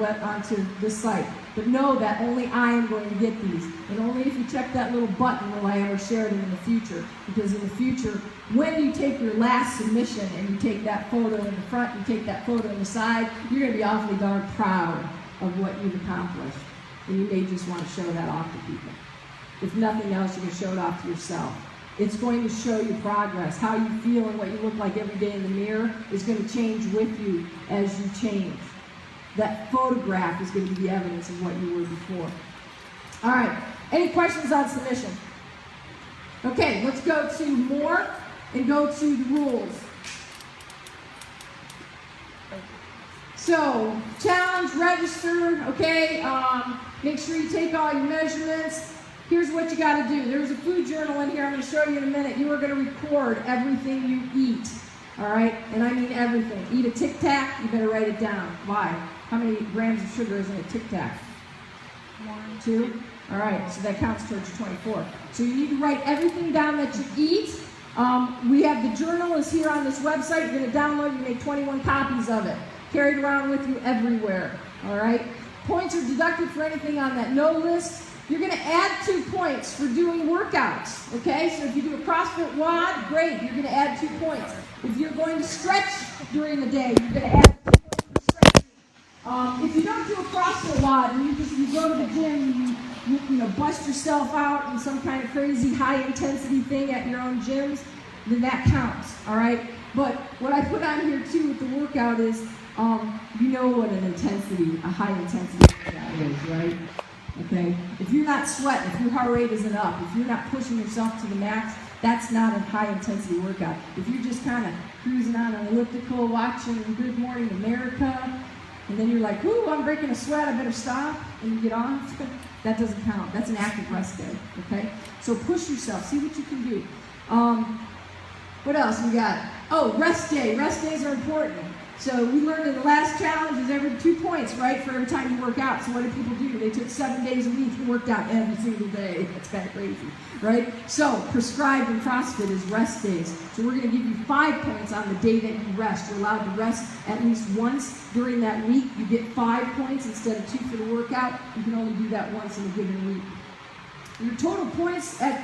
onto this site. But know that only I am going to get these. And only if you check that little button will I ever share them in the future. Because in the future, when you take your last submission and you take that photo in the front, you take that photo in the side, you're going to be awfully darn proud of what you've accomplished. And you may just want to show that off to people. If nothing else, you can show it off to yourself. It's going to show you progress. How you feel and what you look like every day in the mirror is going to change with you as you change. That photograph is going to be the evidence of what you were before. All right. Any questions on submission? Okay, let's go to more and go to the rules. So, challenge, register, okay? Make sure you take all your measurements. Here's what you got to do. There's a food journal in here I'm going to show you in a minute. You are going to record everything you eat, all right? And I mean everything. Eat a Tic Tac, you better write it down. Why? How many grams of sugar is in a Tic Tac? 1, 2. All right, so that counts towards your 24. So you need to write everything down that you eat. We have the journal is here on this website. You're going to download. You make 21 copies of it. Carry it around with you everywhere, all right? Points are deducted for anything on that no list. You're going to add 2 points for doing workouts, okay? So if you do a CrossFit WOD, great, you're going to add 2 points. If you're going to stretch during the day, you're going to add 2 points for stretching. If you don't do a CrossFit WOD and you go to the gym and you bust yourself out in some kind of crazy high-intensity thing at your own gyms, then that counts, all right? But what I put on here, too, with the workout is, you know what a high-intensity workout is, right? Okay, if you're not sweating, if your heart rate isn't up, if you're not pushing yourself to the max, that's not a high-intensity workout. If you're just kind of cruising on an elliptical, watching Good Morning America, and then you're like, ooh, I'm breaking a sweat, I better stop, and you get off, that doesn't count. That's an active rest day, okay? So push yourself, see what you can do. What else we got? Oh, rest day. Rest days are important. So we learned in the last challenge is every 2 points, right, for every time you work out. So what did people do? They took 7 days a week and worked out every single day. That's kind of crazy, right? So prescribed in CrossFit is rest days. So we're going to give you 5 points on the day that you rest. You're allowed to rest at least once during that week. You get 5 points instead of 2 for the workout. You can only do that once in a given week. Your total points at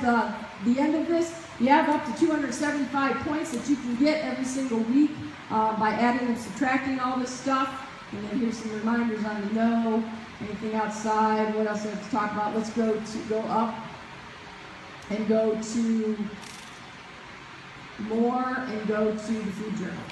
the end of this, you have up to 275 points that you can get every single week by adding and subtracting all this stuff. And then here's some reminders on the no, anything outside. What else do I have to talk about? Let's go up and go to more and go to the food journal.